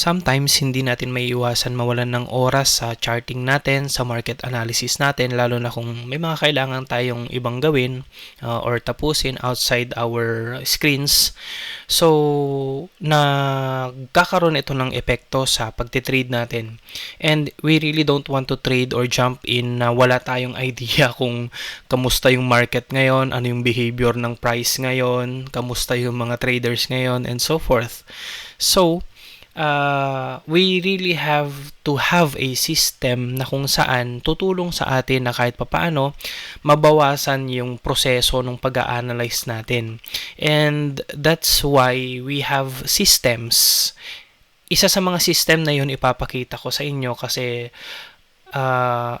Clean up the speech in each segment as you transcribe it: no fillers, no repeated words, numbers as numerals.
Sometimes, hindi natin maiiwasan mawalan ng oras sa charting natin, sa market analysis natin, lalo na kung may mga kailangan tayong ibang gawin or tapusin outside our screens. So, nagkakaroon ito ng epekto sa pagtitrade natin. And we really don't want to trade or jump in na wala tayong idea kung kamusta yung market ngayon, ano yung behavior ng price ngayon, kamusta yung mga traders ngayon, and so forth. So, we really have to have a system na kung saan tutulong sa atin na kahit papaano mabawasan yung proseso ng pag-a-analyze natin. And that's why we have systems. Isa sa mga system na yun ipapakita ko sa inyo kasi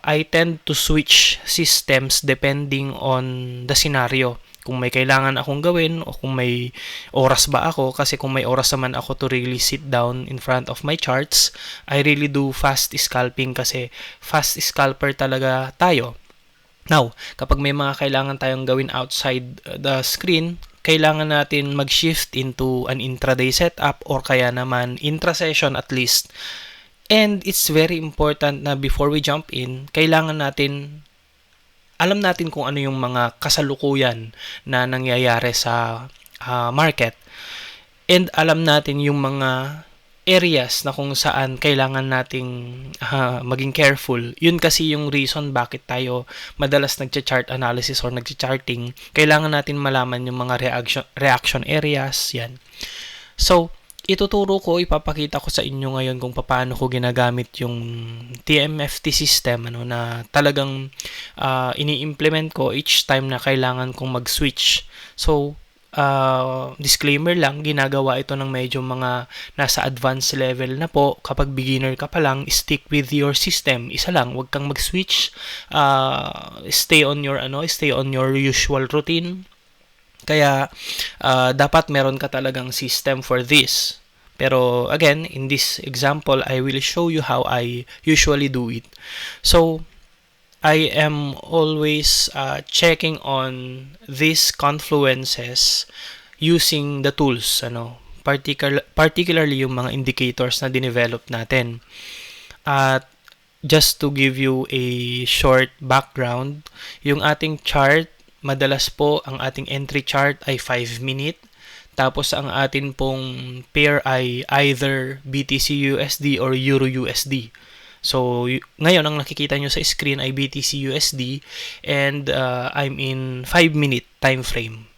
I tend to switch systems depending on the scenario. Kung may kailangan akong gawin o kung may oras ba ako, kasi kung may oras naman ako to really sit down in front of my charts, I really do fast scalping kasi fast scalper talaga tayo. Now, kapag may mga kailangan tayong gawin outside the screen, kailangan natin mag-shift into an intraday setup or kaya naman intra-session at least. And it's very important na before we jump in, kailangan natin alam natin kung ano yung mga kasalukuyan na nangyayari sa market. And alam natin yung mga areas na kung saan kailangan nating maging careful. Yun kasi yung reason bakit tayo madalas nagcha-chart analysis or nagcha-charting. Kailangan natin malaman yung mga reaction areas. Yan. So, ipapakita ko sa inyo ngayon kung paano ko ginagamit yung TMFT system na talagang ini-implement ko each time na kailangan kong mag-switch. So, disclaimer lang, ginagawa ito ng medyo mga nasa advanced level na po. Kapag beginner ka pa lang, stick with your system. Isa lang, huwag kang mag-switch. Stay on your usual routine. Kaya dapat meron ka talagang system for this. Pero again, in this example, I will show you how I usually do it. So, I am always checking on these confluences using the tools, particularly yung mga indicators na dinevelop natin. At just to give you a short background, yung ating chart, madalas po ang ating entry chart ay 5-minute. Tapos ang atin pong pair ay either BTC-USD or Euro-USD. So, ngayon ang nakikita nyo sa screen ay BTC-USD and I'm in 5-minute time frame.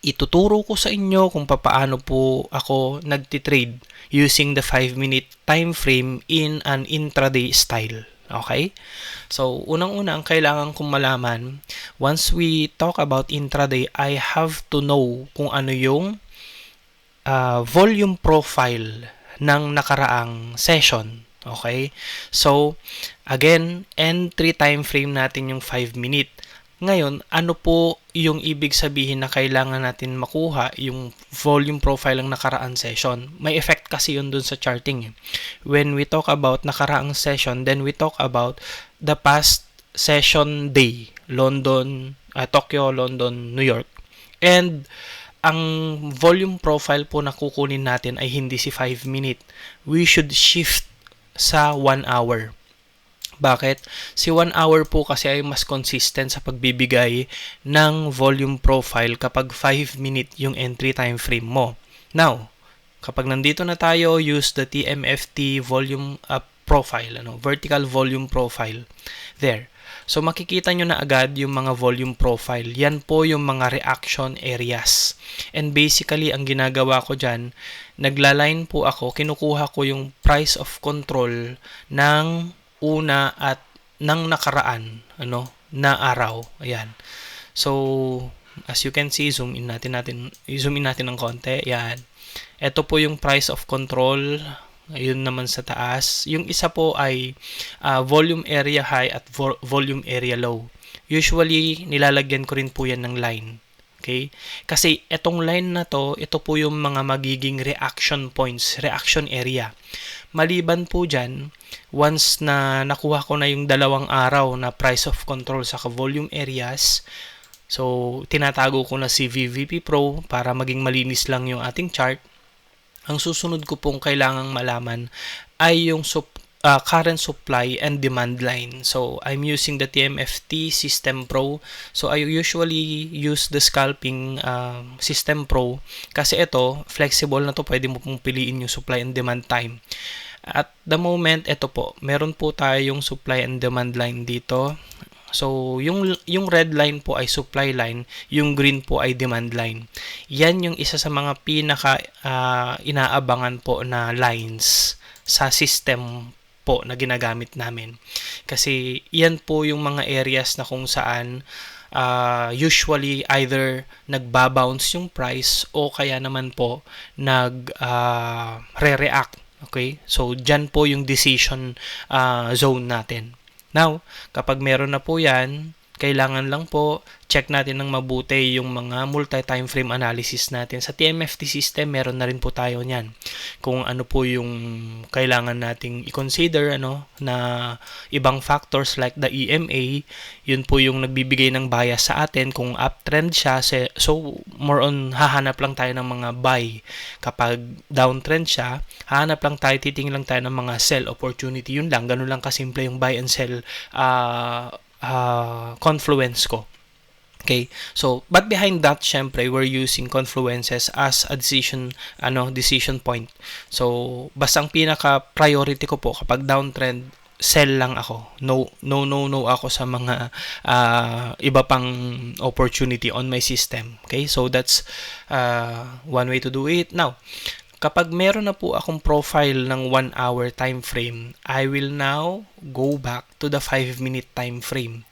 Ituturo ko sa inyo kung paano po ako nagtitrade using the 5-minute time frame in an intraday style. Okay? So, unang-una ang kailangan kong malaman, once we talk about intraday, I have to know kung ano yung volume profile ng nakaraang session. Okay? So, again, entry time frame natin yung 5-minute. Ngayon, ano po yung ibig sabihin na kailangan natin makuha yung volume profile ng nakaraang session? May effect kasi yun dun sa charting. When we talk about nakaraang session, then we talk about the past session day. Tokyo, London, New York. And ang volume profile po na kukunin natin ay hindi si 5-minute. We should shift sa 1 hour. Bakit? Si 1 hour po kasi ay mas consistent sa pagbibigay ng volume profile kapag 5-minute yung entry time frame mo. Now, kapag nandito na tayo, use the TMFT volume profile, vertical volume profile. There. So, makikita nyo na agad yung mga volume profile. Yan po yung mga reaction areas. And basically, ang ginagawa ko dyan, naglaline po ako, kinukuha ko yung price of control ng una at ng nakaraan na araw. Ayan. So, as you can see, zoom in natin ng konti. Ayan. Ito po yung price of control. Ayun naman sa taas. Yung isa po ay volume area high at volume area low. Usually, nilalagyan ko rin po yan ng line. Okay? Kasi itong line na to, ito po yung mga magiging reaction points, reaction area. Maliban po dyan, once na nakuha ko na yung 2 araw na price of control sa volume areas, so tinatago ko na si VVP Pro para maging malinis lang yung ating chart. ang susunod ko pong kailangang malaman ay yung current supply and demand line. So, I'm using the TMFT System Pro. So, I usually use the scalping System Pro kasi ito, flexible na to. Pwede mo pong piliin yung supply and demand time. At the moment, ito po, meron po tayong supply and demand line dito. So, yung red line po ay supply line, yung green po ay demand line. Yan yung isa sa mga pinaka inaabangan po na lines sa system po na ginagamit namin. Kasi yan po yung mga areas na kung saan usually either nagbabounce yung price o kaya naman po re-react. Okay? So, dyan po yung decision zone natin. Now, kapag meron na po yan, kailangan lang po check natin ng mabuti yung mga multi-time frame analysis natin. Sa TMFT system, meron na rin po tayo niyan. Kung ano po yung kailangan nating i-consider na ibang factors like the EMA, yun po yung nagbibigay ng bias sa atin. Kung uptrend siya, so more on hahanap lang tayo ng mga buy. Kapag downtrend siya, hahanap lang tayo, titingin lang tayo ng mga sell opportunity. Yun lang, ganun lang kasimple yung buy and sell confluence ko. Okay, so but behind that, syempre we're using confluences as a decision point. So basta ang pinaka priority ko po kapag downtrend, sell lang ako. No ako sa mga iba pang opportunity on my system. Okay, so that's one way to do it. Now, kapag meron na po akong profile ng 1 hour time frame, I will now go back to the 5-minute time frame.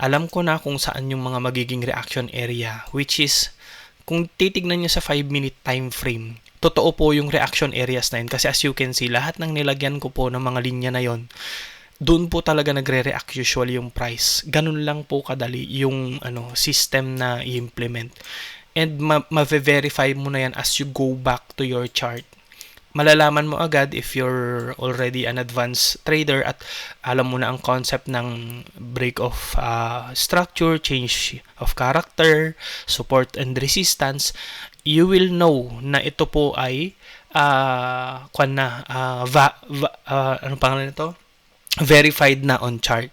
Alam ko na kung saan yung mga magiging reaction area, which is, kung titignan nyo sa 5-minute time frame, totoo po yung reaction areas na yun. Kasi as you can see, lahat ng nilagyan ko po ng mga linya na yon, doon po talaga nagre-react usually yung price. Ganun lang po kadali yung system na i-implement. And ma-verify mo na yan as you go back to your chart. Malalaman mo agad if you're already an advanced trader at alam mo na ang concept ng break of structure, change of character, support and resistance. You will know na ito po ay ano pangalan nito? Verified na on chart.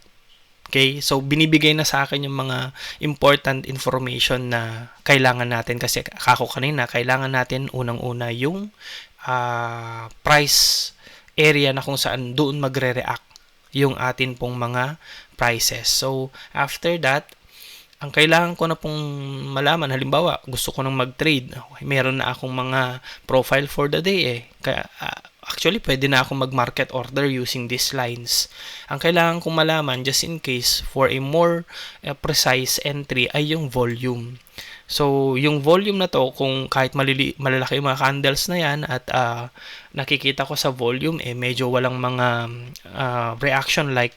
Okay? So, binibigay na sa akin yung mga important information na kailangan natin. Kasi kako kanina, kailangan natin unang-una yung price area na kung saan doon magre-react yung atin pong mga prices. So, after that, ang kailangan ko na pong malaman, halimbawa, gusto ko nang mag-trade. Meron na akong mga profile for the day Kaya, actually, pwede na akong mag-market order using these lines. Ang kailangan kong malaman, just in case, for a more precise entry, ay yung volume. So, yung volume na to, kung kahit malalaki yung mga candles na yan at nakikita ko sa volume, medyo walang mga reaction like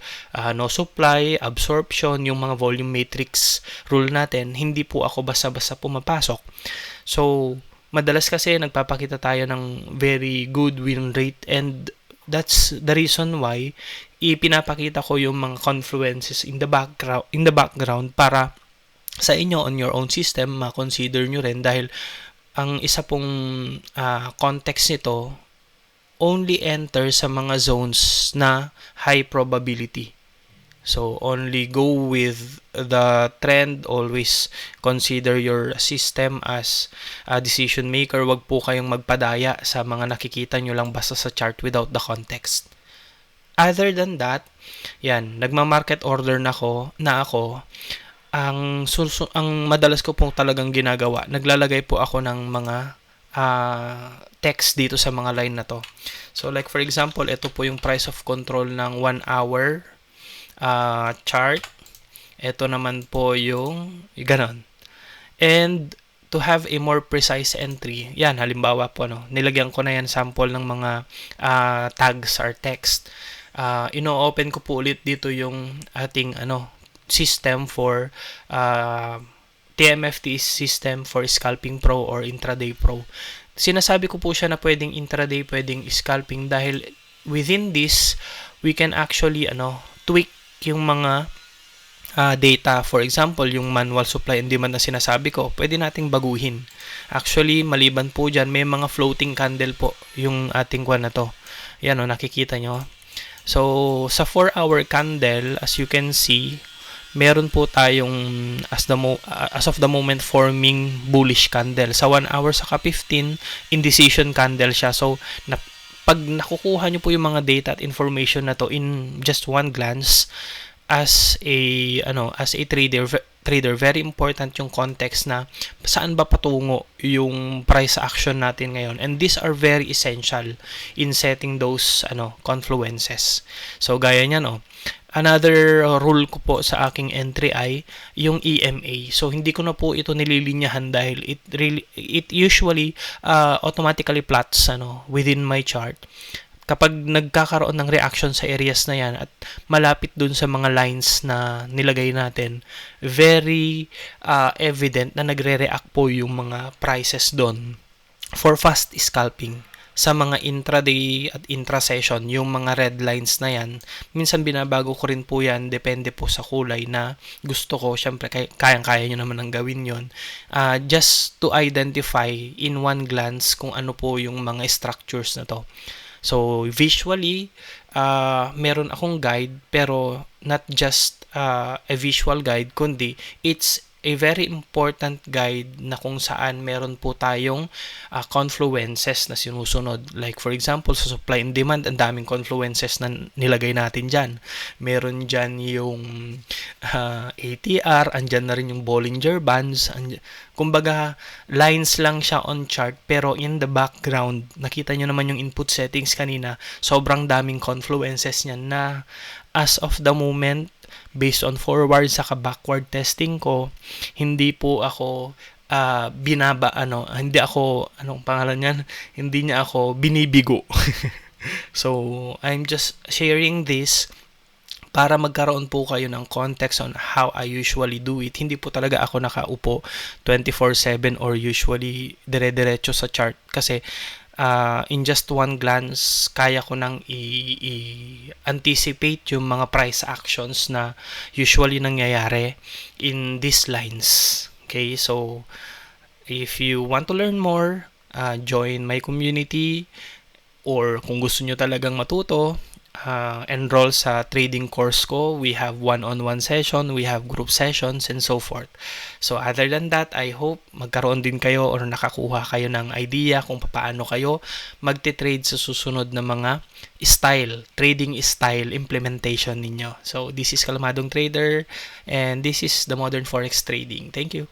no supply, absorption, yung mga volume matrix rule natin, hindi po ako basta-basta pumapasok. So, madalas kasi nagpapakita tayo ng very good win rate and that's the reason why ipinapakita ko yung mga confluences in the background para sa inyo on your own system, ma-consider nyo rin dahil ang isa pong context nito only enter sa mga zones na high probability. So, only go with the trend. Always consider your system as a decision maker. Wag po kayong magpadaya sa mga nakikita nyo lang basta sa chart without the context. Other than that, yan, nagma-market order na ako. Ang madalas ko po talagang ginagawa, naglalagay po ako ng mga text dito sa mga line na to. So like for example, ito po yung price of control ng 1 hour chart. Ito naman po yung ganon. And to have a more precise entry, yan, halimbawa po, nilagyan ko na yan sample ng mga tags or text. Ino-open ko po ulit dito yung ating system for TMFT system for Scalping Pro or Intraday Pro. Sinasabi ko po siya na pwedeng intraday, pwedeng scalping dahil within this, we can actually tweak yung mga data. For example, yung manual supply and demand na sinasabi ko, pwede nating baguhin. Actually, maliban po dyan, may mga floating candle po yung ating kwan na to. Yan o, nakikita nyo. So, sa 4-hour candle, as you can see, meron po tayong as of the moment forming bullish candle. Sa 1 hour saka 15, indecision candle siya. So, pag nakukuha nyo po yung mga data at information na to in just one glance, as a trader, very important yung context na saan ba patungo yung price action natin ngayon, and these are very essential in setting those confluences. So gaya niyan, another rule ko po sa aking entry ay yung EMA. So hindi ko na po ito nililinyahan dahil it usually automatically plots within my chart. Kapag nagkakaroon ng reaction sa areas na yan at malapit dun sa mga lines na nilagay natin, very evident na nagre-react po yung mga prices dun for fast scalping. Sa mga intraday at intra-session, yung mga red lines na yan, minsan binabago ko rin po yan, depende po sa kulay na gusto ko. Syempre, kayang-kaya nyo naman ang gawin yon. Just to identify in one glance kung ano po yung mga structures na to. So, visually, meron akong guide, pero not just a visual guide, kundi it's a very important guide na kung saan meron po tayong confluences na sinusunod. Like for example, sa supply and demand, ang daming confluences na nilagay natin dyan. Meron dyan yung ATR, andyan na rin yung Bollinger Bands. Kumbaga, lines lang siya on chart, pero in the background, nakita nyo naman yung input settings kanina, sobrang daming confluences niyan na as of the moment, based on forward saka backward testing ko, hindi po ako hindi ako, anong pangalan niyan? Hindi niya ako binibigo. So, I'm just sharing this para magkaroon po kayo ng context on how I usually do it. Hindi po talaga ako nakaupo 24/7 or usually dire-diretso sa chart kasi in just one glance, kaya ko nang i-anticipate yung mga price actions na usually nangyayari in these lines. Okay, so if you want to learn more, join my community, or kung gusto nyo talagang matuto, enroll sa trading course ko. We have one-on-one session, we have group sessions, and so forth. So other than that, I hope magkaroon din kayo or nakakuha kayo ng idea kung paano kayo magte-trade sa susunod na mga trading style implementation ninyo. So this is Kalmadong Trader, and this is the Modern Forex Trading. Thank you.